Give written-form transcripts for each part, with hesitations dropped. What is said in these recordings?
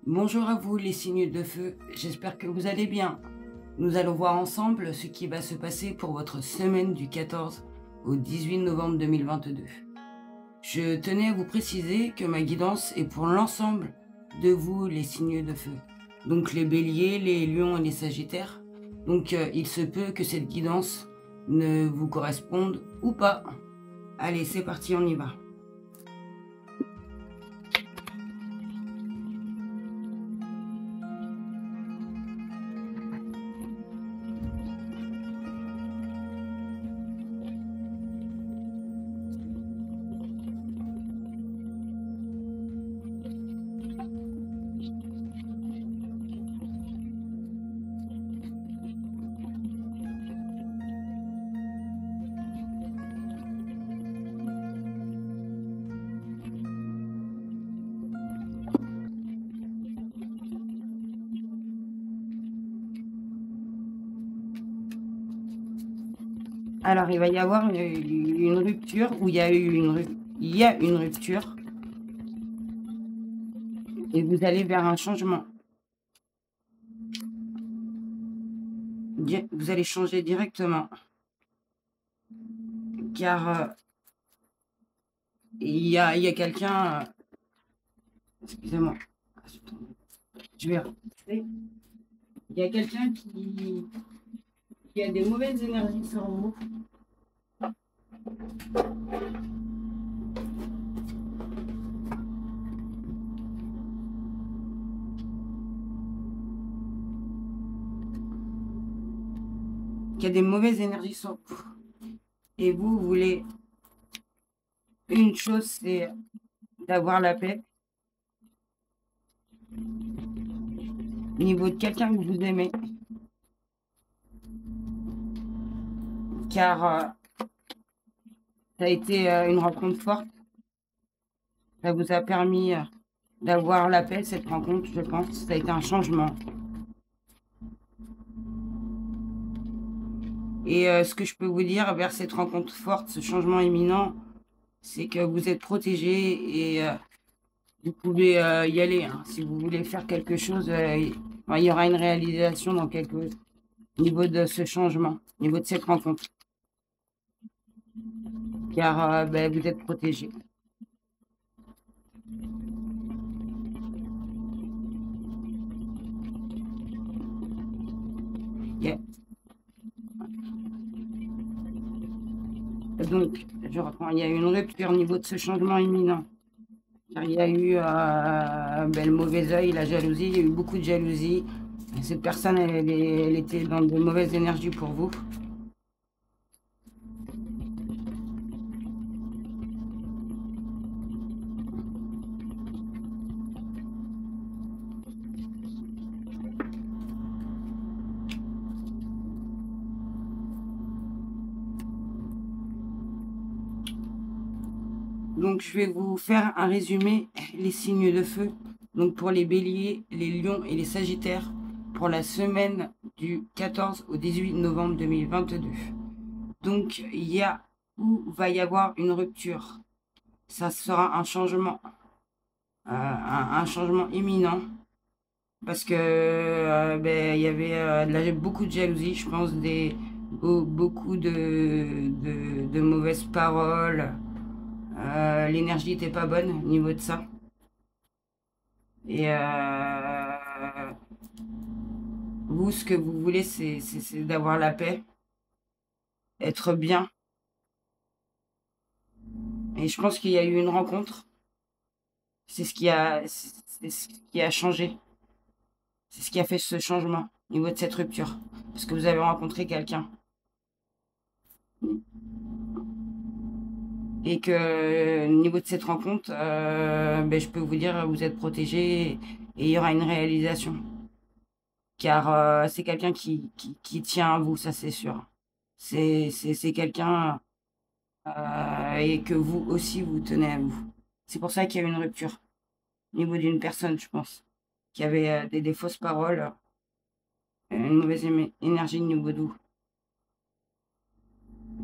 Bonjour à vous les signes de feu, j'espère que vous allez bien. Nous allons voir ensemble ce qui va se passer pour votre semaine du 14 au 18 novembre 2022. Je tenais à vous préciser que ma guidance est pour l'ensemble de vous les signes de feu. Donc les béliers, les lions et les sagittaires. Donc il se peut que cette guidance ne vous corresponde ou pas. Allez, c'est parti, on y va. Alors, il va y avoir une rupture, ou il y a une rupture, et vous allez vers un changement. Vous allez changer directement, car il y a quelqu'un, excusez-moi, je vais répéter. Il y a quelqu'un qui a des mauvaises énergies sur vous. Qui a des mauvaises énergies sur vous. Et vous voulez une chose, c'est d'avoir la paix. Au niveau de quelqu'un que vous aimez. Car ça a été une rencontre forte. Ça vous a permis d'avoir la paix, cette rencontre, je pense. Ça a été un changement. Et ce que je peux vous dire vers cette rencontre forte, ce changement imminent, c'est que vous êtes protégé et vous pouvez y aller. Hein. Si vous voulez faire quelque chose, il y aura une réalisation au niveau de ce changement, au niveau de cette rencontre. Car vous êtes protégé. Yeah. Donc, je reprends, il y a eu une rupture au niveau de ce changement imminent. Car il y a eu le mauvais œil, la jalousie, il y a eu beaucoup de jalousie. Cette personne, elle était dans de mauvaises énergies pour vous. Donc, je vais vous faire un résumé, les signes de feu. Donc, pour les béliers, les lions et les sagittaires, pour la semaine du 14 au 18 novembre 2022. Donc, va y avoir une rupture. Ça sera un changement, un changement imminent. Parce que il y avait beaucoup de jalousie, je pense, beaucoup de mauvaises paroles. L'énergie n'était pas bonne au niveau de ça. Et vous, ce que vous voulez, c'est d'avoir la paix, être bien. Et je pense qu'il y a eu une rencontre. C'est ce qui a changé. C'est ce qui a fait ce changement au niveau de cette rupture. Parce que vous avez rencontré quelqu'un. Et que au niveau de cette rencontre, je peux vous dire, vous êtes protégé et il y aura une réalisation. Car c'est quelqu'un qui tient à vous, ça c'est sûr. C'est quelqu'un et que vous aussi vous tenez à vous. C'est pour ça qu'il y a eu une rupture au niveau d'une personne, je pense, qui avait des fausses paroles, une mauvaise énergie au niveau de vous,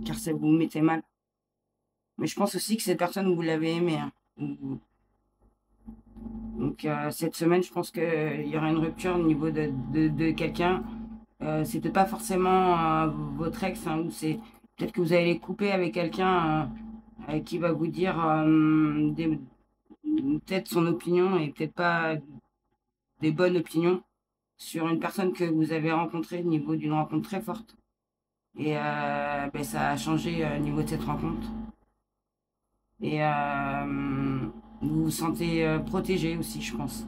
car ça vous mettait mal. Mais je pense aussi que cette personne, vous l'avez aimée. Hein. Donc cette semaine, je pense qu'il y aura une rupture au niveau de quelqu'un. C'est peut-être pas forcément votre ex, hein, ou c'est peut-être que vous allez couper avec quelqu'un qui va vous dire peut-être son opinion et peut-être pas des bonnes opinions sur une personne que vous avez rencontrée au niveau d'une rencontre très forte. Et ben, ça a changé au niveau de cette rencontre. Et vous vous sentez protégé aussi, je pense.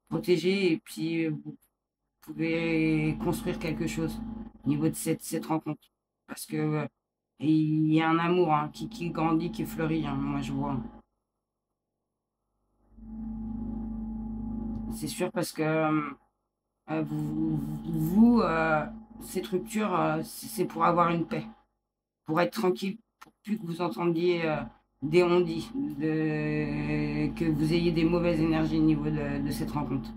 Protégé et puis vous pouvez construire quelque chose au niveau de cette rencontre. Parce que il y a un amour hein, qui grandit, qui fleurit, hein, moi je vois. C'est sûr parce que cette rupture, c'est pour avoir une paix, pour être tranquille, pour plus que vous entendiez des on-dit, que vous ayez des mauvaises énergies au niveau de cette rencontre.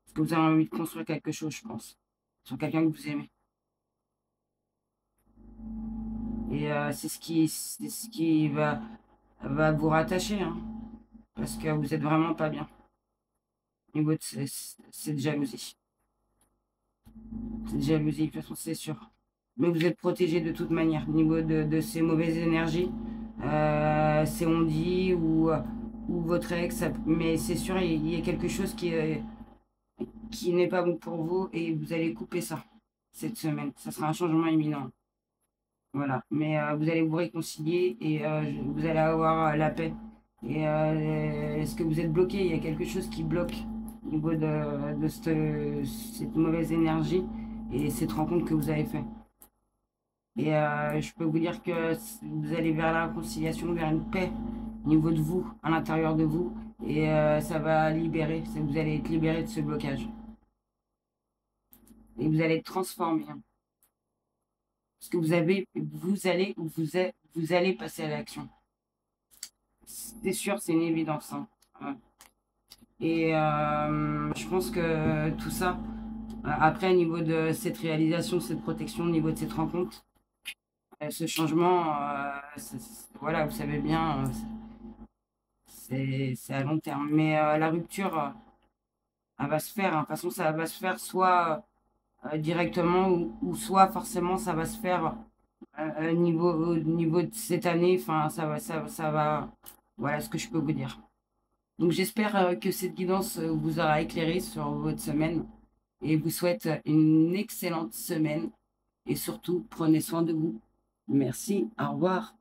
Parce que vous avez envie de construire quelque chose, je pense, sur quelqu'un que vous aimez. Et c'est ce qui va vous rattacher, hein, parce que vous êtes vraiment pas bien au niveau de cette jalousie. Cette jalousie, de toute façon, c'est sûr. Mais vous êtes protégé de toute manière au niveau de ces mauvaises énergies. C'est on dit ou votre ex, mais c'est sûr, il y a quelque chose qui n'est pas bon pour vous et vous allez couper ça cette semaine. Ça sera un changement imminent. Voilà. Mais vous allez vous réconcilier et vous allez avoir la paix. Et est-ce que vous êtes bloqué? Il y a quelque chose qui bloque au niveau de cette mauvaise énergie et cette rencontre que vous avez faite. Et je peux vous dire que vous allez vers la réconciliation, vers une paix au niveau de vous, à l'intérieur de vous. Et ça va libérer, vous allez être libéré de ce blocage. Et vous allez être transformé, hein. Parce que vous allez passer à l'action. C'est sûr, c'est une évidence, hein. Ouais. Et je pense que tout ça, après, au niveau de cette réalisation, cette protection, au niveau de cette rencontre, ce changement, voilà, vous savez bien, c'est à long terme. Mais la rupture, elle va se faire, hein. De toute façon, ça va se faire soit directement ou soit forcément ça va se faire au niveau de cette année. Enfin, ça va. Voilà ce que je peux vous dire. Donc j'espère que cette guidance vous aura éclairé sur votre semaine et vous souhaite une excellente semaine et surtout prenez soin de vous. Merci, au revoir.